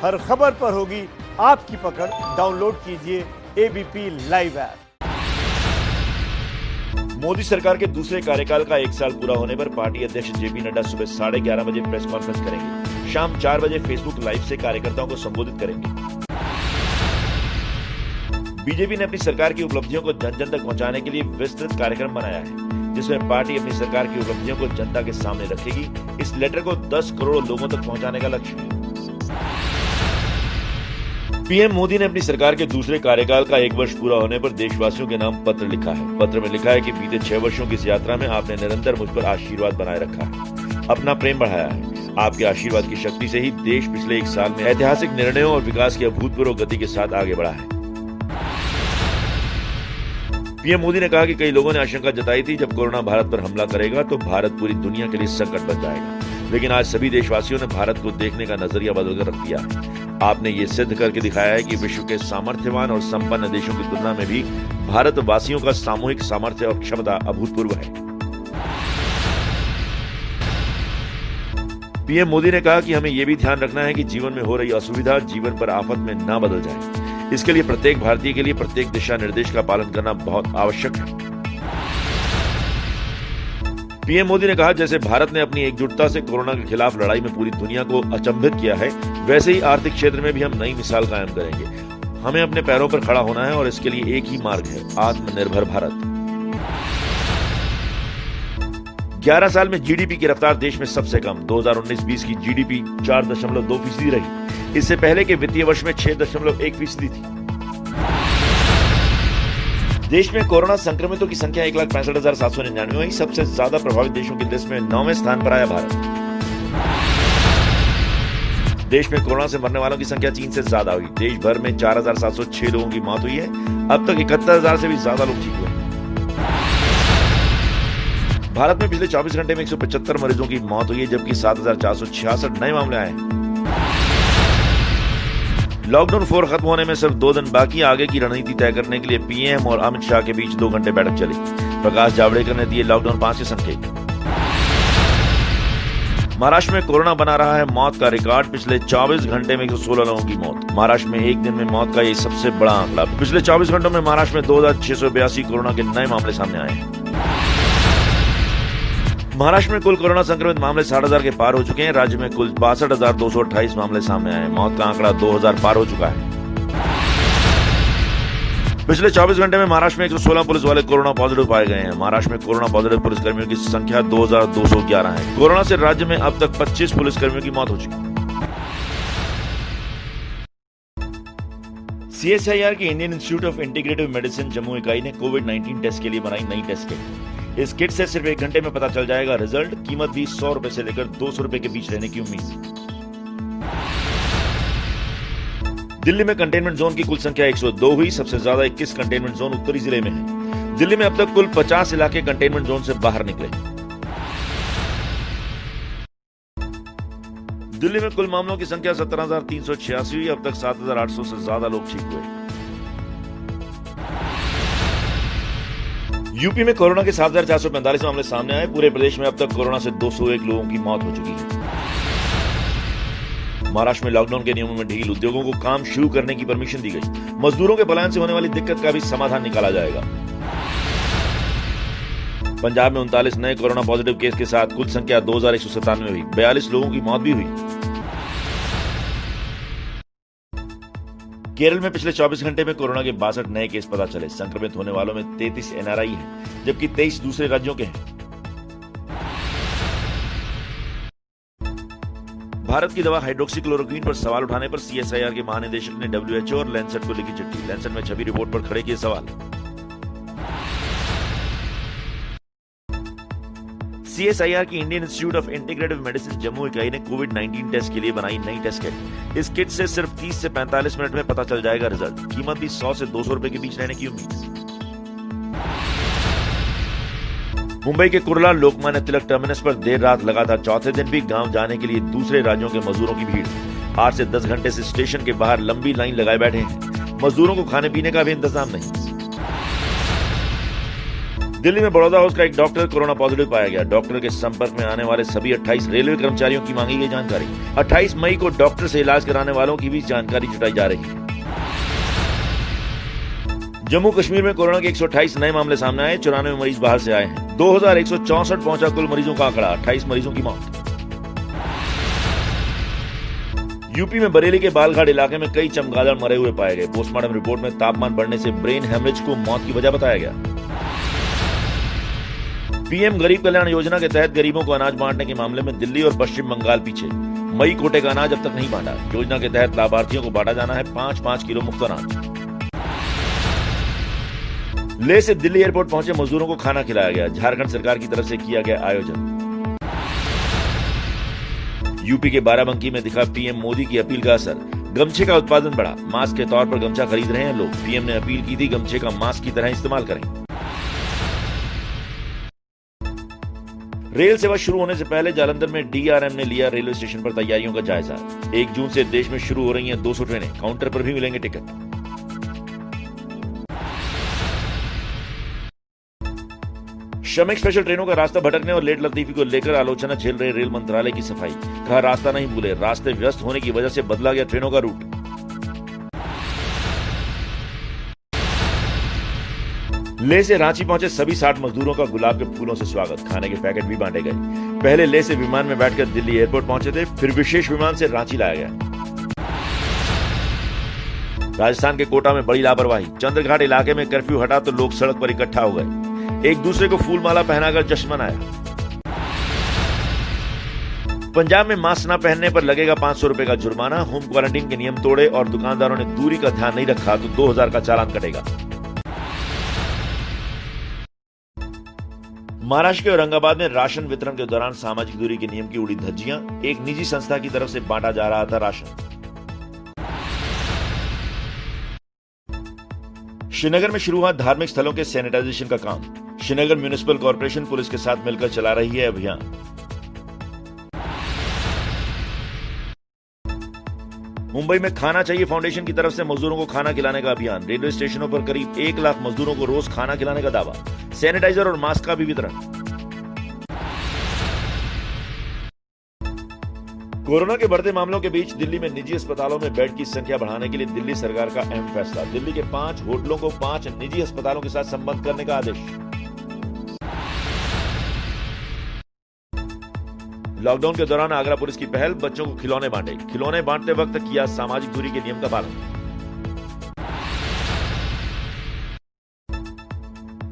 हर खबर पर होगी आपकी पकड़। डाउनलोड कीजिए एबीपी लाइव ऐप। मोदी सरकार के दूसरे कार्यकाल का 1 साल पूरा होने पर पार्टी अध्यक्ष जेपी नड्डा सुबह 11:30 बजे प्रेस कॉन्फ्रेंस करेंगे। शाम 4 बजे फेसबुक लाइव से कार्यकर्ताओं को संबोधित करेंगे। बीजेपी ने अपनी सरकार की उपलब्धियों को जन जन तक पहुंचाने के लिए विस्तृत कार्यक्रम बनाया है, जिसमें पार्टी अपनी सरकार की उपलब्धियों को जनता के सामने रखेगी। इस लेटर को 10 करोड़ लोगों तक पहुंचाने का लक्ष्य है। पीएम मोदी ने अपनी सरकार के दूसरे कार्यकाल का 1 वर्ष पूरा होने पर देशवासियों के नाम पत्र लिखा है। पत्र में लिखा है कि बीते 6 वर्षों की इस यात्रा में आपने निरंतर मुझ पर आशीर्वाद बनाए रखा है, अपना प्रेम बढ़ाया है। आपके आशीर्वाद की शक्ति से ही देश पिछले 1 साल में ऐतिहासिक निर्णयों और विकास की अभूतपूर्व गति के साथ आगे बढ़ा है। पीएम मोदी ने कहा कि कई लोगों ने आशंका जताई थी जब कोरोना भारत पर हमला करेगा तो भारत पूरी दुनिया के लिए संकट बन जाएगा, लेकिन आज सभी देशवासियों ने भारत को देखने का नजरिया बदलकर रख दिया है। आपने ये सिद्ध करके दिखाया है कि विश्व के सामर्थ्यवान और संपन्न देशों की तुलना में भी भारतवासियों का सामूहिक सामर्थ्य और क्षमता अभूतपूर्व है। पीएम मोदी ने कहा कि हमें यह भी ध्यान रखना है कि जीवन में हो रही असुविधा जीवन पर आफत में ना बदल जाए। इसके लिए प्रत्येक भारतीय के लिए प्रत्येक दिशा निर्देश का पालन करना बहुत आवश्यक है। पीएम मोदी ने कहा, जैसे भारत ने अपनी एकजुटता से कोरोना के खिलाफ लड़ाई में पूरी दुनिया को अचंभित किया है, वैसे ही आर्थिक क्षेत्र में भी हम नई मिसाल कायम करेंगे। हमें अपने पैरों पर खड़ा होना है और इसके लिए एक ही मार्ग है, आत्मनिर्भर भारत। 11 साल में जीडीपी की रफ्तार देश में सबसे कम। 2019-20 की जीडीपी 4.2% रही। इससे पहले के वित्तीय वर्ष में 6.1% थी। देश में कोरोना संक्रमितों की संख्या 1,65,799 हुई। सबसे ज्यादा प्रभावित देशों की लिस्ट में 9वें स्थान पर आया भारत। देश में कोरोना से मरने वालों की संख्या चीन से ज्यादा हुई। देश भर में 4,706 लोगों की मौत हुई है। अब तक 71,000 से भी ज्यादा लोग ठीक हुए। भारत में पिछले 24 घंटे में 175 मरीजों की मौत हुई है, जबकि 7,466 नए मामले आए हैं। लॉकडाउन 4 खत्म होने में सिर्फ 2 दिन बाकी। आगे की रणनीति तय करने के लिए पीएम और अमित शाह के बीच 2 घंटे बैठक चली। प्रकाश जावड़ेकर ने दिए लॉकडाउन 5 के संकेत। महाराष्ट्र में कोरोना बना रहा है मौत का रिकॉर्ड। पिछले 24 घंटे में 116 लोगों की मौत। महाराष्ट्र में एक दिन में मौत का ये सबसे बड़ा आंकड़ा। पिछले 24 घंटों में महाराष्ट्र में 2,682 कोरोना के नए मामले सामने आए हैं। महाराष्ट्र में कुल कोरोना संक्रमित मामले 60,000 के पार हो चुके हैं। राज्य में कुल 62,228 मामले सामने आए हैं। मौत का आंकड़ा 2,000 पार हो चुका है। पिछले 24 घंटे में महाराष्ट्र में 116 पुलिस वाले कोरोना पॉजिटिव पाए गए हैं। महाराष्ट्र में कोरोना पॉजिटिव पुलिसकर्मियों की संख्या 2,211 है। कोरोना से राज्य में अब तक 25 पुलिसकर्मियों की मौत हो चुकी है। सीएसआईआर की Indian institute of integrative medicine Jammu इकाई ने कोविड-19 टेस्ट के लिए बनाई नई टेस्ट किट। इस किट से सिर्फ 1 घंटे में पता चल जाएगा रिजल्ट। कीमत भी 100 रुपए से लेकर 200 रुपए के बीच रहने की उम्मीद। दिल्ली में कंटेनमेंट जोन की कुल संख्या 102 हुई। सबसे ज्यादा 21 कंटेनमेंट जोन उत्तरी जिले में है। दिल्ली में अब तक कुल 50 इलाके कंटेनमेंट जोन से बाहर निकले। दिल्ली में कुल मामलों की संख्या 17,386 हुई। अब तक 7,800 से ज्यादा लोग ठीक हुए। यूपी में कोरोना के 7,445 मामले सामने आए। पूरे प्रदेश में अब तक कोरोना से 201 लोगों की मौत हो चुकी है। महाराष्ट्र में लॉकडाउन के नियमों में ढील। उद्योगों को काम शुरू करने की परमिशन दी गई। मजदूरों के पलायन से होने वाली दिक्कत का भी समाधान निकाला जाएगा। पंजाब में 39 नए कोरोना पॉजिटिव केस के साथ कुल संख्या 2,197 हुई। 42 लोगों की मौत भी हुई। केरल में पिछले 24 घंटे में कोरोना के 62 नए केस पता चले। संक्रमित होने वालों में 33 एनआरआई हैं, जबकि 23 दूसरे राज्यों के हैं। भारत की दवा हाइड्रोक्सीक्लोरोक्वीन पर सवाल उठाने पर सीएसआईआर के महानिदेशक ने डब्ल्यूएचओ और लैंसेट को लिखी चिट्ठी। लैंसेट में छवि रिपोर्ट पर खड़े किए सवाल। सीएसआईआर की Indian institute of integrative medicine Jammu इकाई ने कोविड-19 टेस्ट के लिए बनाई नई टेस्ट किट। इस किट से सिर्फ 30 से 45 मिनट में पता चल जाएगा रिजल्ट। कीमत भी 100 से 200 रुपए के बीच रहने की उम्मीद। मुंबई के कुर्ला लोकमान्य तिलक टर्मिनस पर देर रात लगातार चौथे दिन भी गांव जाने के लिए दूसरे राज्यों के मजदूरों की भीड़। 8 से 10 घंटे से स्टेशन के बाहर लंबी लाइन लगाए बैठे हैं। मजदूरों को खाने पीने का भी इंतजाम नहीं। दिल्ली में बड़ौदा हाउस का एक डॉक्टर कोरोना पॉजिटिव पाया गया। डॉक्टर के संपर्क में आने वाले सभी 28 रेलवे कर्मचारियों की मांगी गई जानकारी। 28 मई को डॉक्टर से इलाज कराने वालों की भी जानकारी जुटाई जा रही है। जम्मू कश्मीर में कोरोना के 128 नए मामले सामने आए। 94 मरीज बाहर से आए हैं। 2164 पहुंचा कुल मरीजों का आंकड़ा। 28 मरीजों की मौत। यूपी में बरेली के बालघाट इलाके में कई चमगादड़ मरे हुए पाए गए। पोस्टमार्टम रिपोर्ट में तापमान बढ़ने से ब्रेन हेमरेज को मौत की वजह बताया गया। पीएम गरीब कल्याण योजना के तहत गरीबों को अनाज बांटने के मामले में दिल्ली और पश्चिम बंगाल पीछे। मई कोटे का अनाज अब तक नहीं बांटा। योजना के तहत लाभार्थियों को बांटा जाना है 5-5 किलो मुफ्त अनाज। लेह से दिल्ली एयरपोर्ट पहुंचे मजदूरों को खाना खिलाया गया। झारखंड सरकार की तरफ से किया गया आयोजन। यूपी के बाराबंकी में दिखा पीएम मोदी की अपील का असर। गमछे का उत्पादन बढ़ा। मास्क के तौर पर गमछा खरीद रहे हैं लोग। पीएम ने अपील की थी गमछे का मास्क की तरह इस्तेमाल करें। रेल सेवा शुरू होने से पहले जालंधर में डीआरएम ने लिया रेलवे स्टेशन पर तैयारियों का जायजा। 1 जून से देश में शुरू हो रही हैं 200 ट्रेनें। काउंटर पर भी मिलेंगे टिकट। श्रमिक स्पेशल ट्रेनों का रास्ता भटकने और लेट लतीफी को लेकर आलोचना झेल रहे रेल मंत्रालय की सफाई। कहा रास्ता नहीं भूले, रास्ते व्यस्त होने की वजह से बदला गया ट्रेनों का रूट। लेह से रांची पहुंचे सभी 60 मजदूरों का गुलाब के फूलों से स्वागत। खाने के पैकेट भी बांटे गए। पहले लेह से विमान में बैठकर दिल्ली एयरपोर्ट पहुंचे थे, फिर विशेष विमान से रांची लाया गया। राजस्थान के कोटा में बड़ी लापरवाही। चंद्रघाट इलाके में कर्फ्यू हटा तो लोग सड़क पर इकट्ठा हो गए। एक दूसरे को फूल माला पहनाकर जश्न मनाया। पंजाब में मास्क न पहनने पर लगेगा 500 रुपए का जुर्माना। होम क्वारंटीन के नियम तोड़े और दुकानदारों ने दूरी का ध्यान नहीं रखा तो 2000 का चालान कटेगा। महाराष्ट्र के औरंगाबाद में राशन वितरण के दौरान सामाजिक दूरी के नियम की उड़ी धज्जियां। एक निजी संस्था की तरफ से बांटा जा रहा था राशन। श्रीनगर में शुरू हुआ धार्मिक स्थलों के सैनिटाइजेशन का काम। श्रीनगर म्युनिसिपल कॉर्पोरेशन पुलिस के साथ मिलकर चला रही है अभियान। मुंबई में खाना चाहिए फाउंडेशन की तरफ से मजदूरों को खाना खिलाने का अभियान। रेलवे स्टेशनों पर करीब 1 लाख मजदूरों को रोज खाना खिलाने का दावा। सैनिटाइजर और मास्क का भी वितरण। कोरोना के बढ़ते मामलों के बीच दिल्ली में निजी अस्पतालों में बेड की संख्या बढ़ाने के लिए दिल्ली सरकार का अहम फैसला। दिल्ली के 5 होटलों को 5 निजी अस्पतालों के साथ संबद्ध करने का आदेश। लॉकडाउन के दौरान आगरा पुलिस की पहल, बच्चों को खिलौने बांटे। खिलौने बांटते वक्त किया सामाजिक दूरी के नियम का पालन।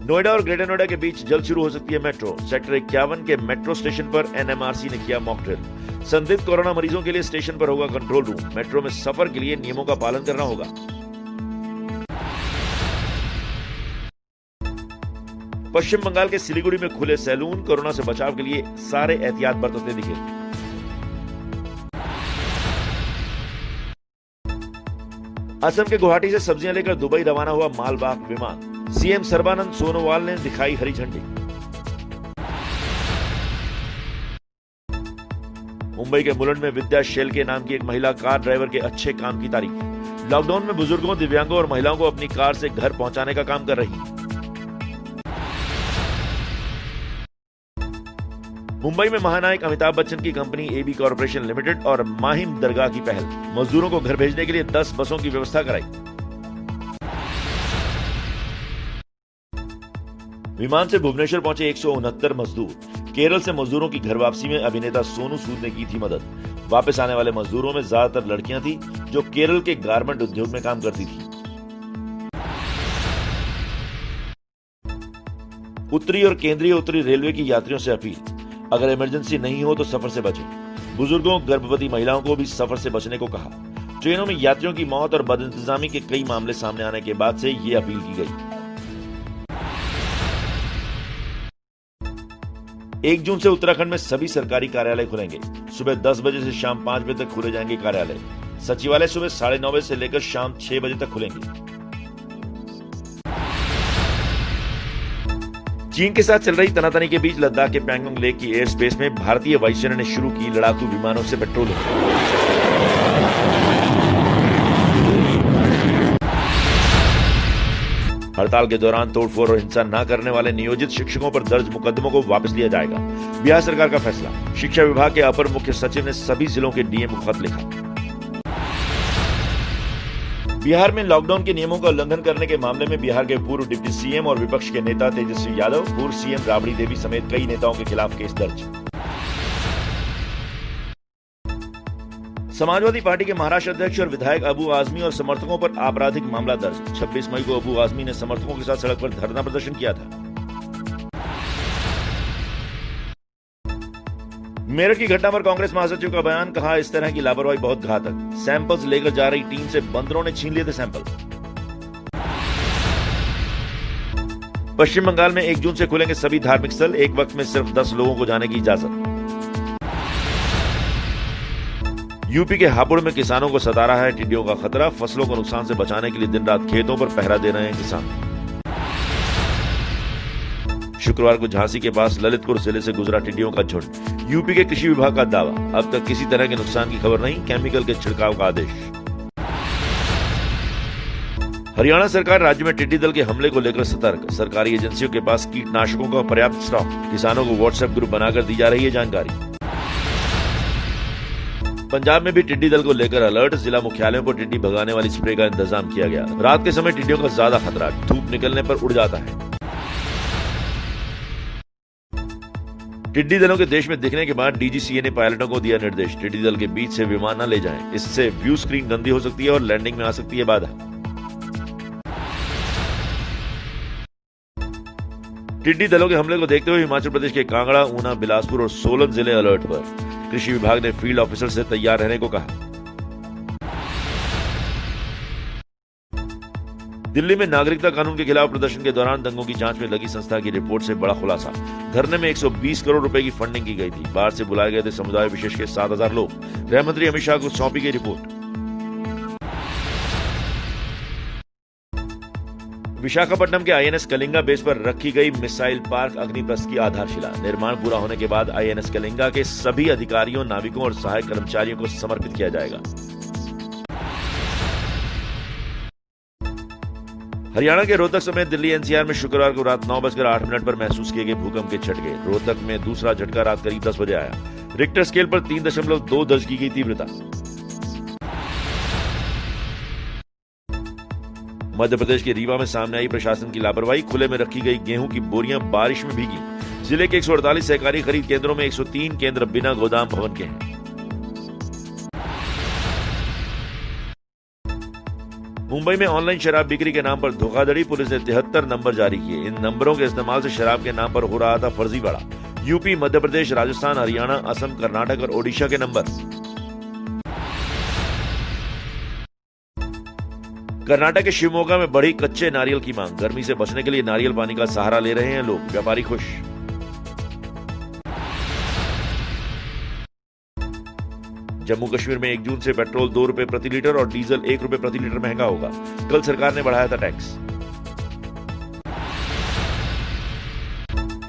नोएडा और ग्रेटर नोएडा के बीच जल्द शुरू हो सकती है मेट्रो। सेक्टर 51 के मेट्रो स्टेशन पर एनएमआरसी ने किया मॉक ड्रिल। संदिग्ध कोरोना मरीजों के लिए स्टेशन पर होगा कंट्रोल रूम। मेट्रो में सफर के लिए नियमों का पालन करना होगा। पश्चिम बंगाल के सिलीगुड़ी में खुले सैलून। कोरोना से बचाव के लिए सारे एहतियात बरतते दिखे। असम के गुवाहाटी से सब्जियां लेकर दुबई रवाना हुआ मालवाहक विमान। सीएम सर्बानंद सोनोवाल ने दिखाई हरी झंडी। मुंबई के मुलुंड में विद्या शेलके नाम की एक महिला कार ड्राइवर के अच्छे काम की तारीफ। लॉकडाउन में बुजुर्गों, दिव्यांगों और महिलाओं को अपनी कार से घर पहुंचाने का काम कर रही है। मुंबई में महानायक अमिताभ बच्चन की कंपनी एबी कॉर्पोरेशन लिमिटेड और माहिम दरगाह की पहल। मजदूरों को घर भेजने के लिए 10 बसों की व्यवस्था कराई। विमान से भुवनेश्वर पहुंचे 169 मजदूर। केरल से मजदूरों की घर वापसी में अभिनेता सोनू सूद ने की थी मदद। वापस आने वाले मजदूरों में ज्यादातर लड़कियां थी जो केरल के गारमेंट उद्योग में काम करती थी। उत्तरी और केंद्रीय उत्तरी रेलवे की यात्रियों से अपील, अगर इमरजेंसी नहीं हो तो सफर से बचें। बुजुर्गों, गर्भवती महिलाओं को भी सफर से बचने को कहा। ट्रेनों में यात्रियों की मौत और बदइंतजामी के कई मामले सामने आने के बाद से ये अपील की गई। 1 जून से उत्तराखंड में सभी सरकारी कार्यालय खुलेंगे। सुबह 10 बजे से शाम 5 बजे तक खुले जाएंगे कार्यालय। सचिवालय सुबह 9:30 बजे से लेकर शाम 6 बजे तक खुलेंगे। चीन के साथ चल रही तनातनी के बीच लद्दाख के पैंगोंग लेक की एयर स्पेस में भारतीय वायुसेना ने शुरू की लड़ाकू विमानों से पेट्रोलिंग। हड़ताल के दौरान तोड़फोड़ और हिंसा न करने वाले नियोजित शिक्षकों पर दर्ज मुकदमों को वापस लिया जाएगा। बिहार सरकार का फैसला। शिक्षा विभाग के अपर मुख्य सचिव ने सभी जिलों के डीएम को खत लिखा। बिहार में लॉकडाउन के नियमों का उल्लंघन करने के मामले में बिहार के पूर्व डिप्टी सीएम और विपक्ष के नेता तेजस्वी यादव, पूर्व सीएम राबड़ी देवी समेत कई नेताओं के खिलाफ केस दर्ज। समाजवादी पार्टी के महाराष्ट्र अध्यक्ष और विधायक अबू आजमी और समर्थकों पर आपराधिक मामला दर्ज। 26 मई को अबू आजमी ने समर्थकों के साथ सड़क पर धरना प्रदर्शन किया था। मेरठ की घटना पर कांग्रेस महासचिव का बयान, कहा इस तरह की लापरवाही बहुत घातक। सैंपल्स लेकर जा रही टीम से बंदरों ने छीन लिए थे सैंपल। पश्चिम बंगाल में 1 जून से खुलेंगे सभी धार्मिक स्थल, एक वक्त में सिर्फ 10 लोगों को जाने की इजाजत। यूपी के हापुड़ में किसानों को सता रहा है टिड्डियों का खतरा। फसलों को नुकसान से बचाने के लिए दिन रात खेतों पर पहरा दे रहे हैं किसान। शुक्रवार को झांसी के पास ललितपुर जिले से गुजरा टिड्डियों का झुंड। यूपी के कृषि विभाग का दावा, अब तक किसी तरह के नुकसान की खबर नहीं, केमिकल के छिड़काव का आदेश। हरियाणा सरकार राज्य में टिड्डी दल के हमले को लेकर सतर्क। सरकारी एजेंसियों के पास कीटनाशकों का पर्याप्त स्टॉक। किसानों को व्हाट्सएप ग्रुप बनाकर दी जा रही है जानकारी। पंजाब में भी टिड्डी दल को लेकर अलर्ट। जिला मुख्यालयों पर टिड्डी भगाने वाली स्प्रे का इंतजाम किया गया। रात के समय टिड्डियों का ज्यादा खतरा, धूप निकलने पर उड़ जाता है। टिड्डी दलों के देश में दिखने के बाद डीजीसीए ने पायलटों को दिया निर्देश, टिड्डी दल के बीच से विमान न ले जाएं, इससे व्यू स्क्रीन गंदी हो सकती है और लैंडिंग में आ सकती है बाधा। टिड्डी दलों के हमले को देखते हुए हिमाचल प्रदेश के कांगड़ा, ऊना, बिलासपुर और सोलन जिले अलर्ट पर। कृषि विभाग ने फील्ड ऑफिसर से तैयार रहने को कहा। दिल्ली में नागरिकता कानून के खिलाफ प्रदर्शन के दौरान दंगों की जांच में लगी संस्था की रिपोर्ट से बड़ा खुलासा। धरने में 120 करोड़ रुपए की फंडिंग की गई थी। बाहर से बुलाए गए थे समुदाय विशेष के 7,000 लोग। गृह मंत्री अमित शाह को सौंपी गई रिपोर्ट। विशाखापट्टनम के आईएनएस कलिंगा बेस पर रखी गई मिसाइल पार्क अग्निप्रस्थ की आधारशिला। निर्माण पूरा होने के बाद आईएनएस कलिंगा के सभी अधिकारियों, नाविकों और सहायक कर्मचारियों को समर्पित किया जाएगा। हरियाणा के रोहतक समेत दिल्ली एनसीआर में शुक्रवार को रात 9:08 पर महसूस किए गए भूकंप के झटके। रोहतक में दूसरा झटका रात करीब 10 बजे आया। रिक्टर स्केल पर 3.2 दर्ज की गई तीव्रता। मध्य प्रदेश के रीवा में सामने आई प्रशासन की लापरवाही। खुले में रखी गई गेहूं की बोरियां बारिश में भीगी। जिले के 148 सहकारी खरीद केंद्रों में 103 केंद्र बिना गोदाम भवन के हैं। मुंबई में ऑनलाइन शराब बिक्री के नाम पर धोखाधड़ी। पुलिस ने 73 नंबर जारी किए। इन नंबरों के इस्तेमाल से शराब के नाम पर हो रहा था फर्जीवाड़ा। यूपी, मध्य प्रदेश, राजस्थान, हरियाणा, असम, कर्नाटक और ओडिशा के नंबर। कर्नाटक के शिवमोगा में बढ़ी कच्चे नारियल की मांग। गर्मी से बचने के लिए नारियल पानी का सहारा ले रहे हैं लोग। व्यापारी खुश। जम्मू कश्मीर में 1 जून से पेट्रोल 2 रुपए प्रति लीटर और डीजल 1 रुपए प्रति लीटर महंगा होगा। कल सरकार ने बढ़ाया था टैक्स।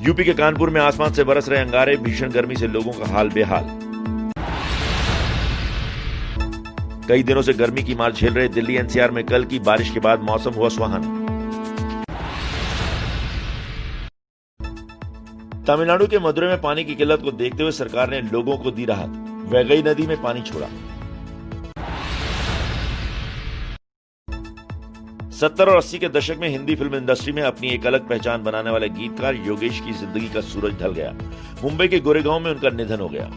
यूपी के कानपुर में आसमान से बरस रहे अंगारे। भीषण गर्मी से लोगों का हाल बेहाल। कई दिनों से गर्मी की मार झेल रहे दिल्ली एनसीआर में कल की बारिश के बाद मौसम हुआ सुहाना। तमिलनाडु के मदुरै में पानी की किल्लत को देखते हुए सरकार ने लोगों को दी राहत। वैगई नदी में पानी छोड़ा। 70 और 80 के दशक में हिंदी फिल्म इंडस्ट्री में अपनी एक अलग पहचान बनाने वाले गीतकार योगेश की जिंदगी का सूरज ढल गया। मुंबई के गोरेगांव में उनका निधन हो गया।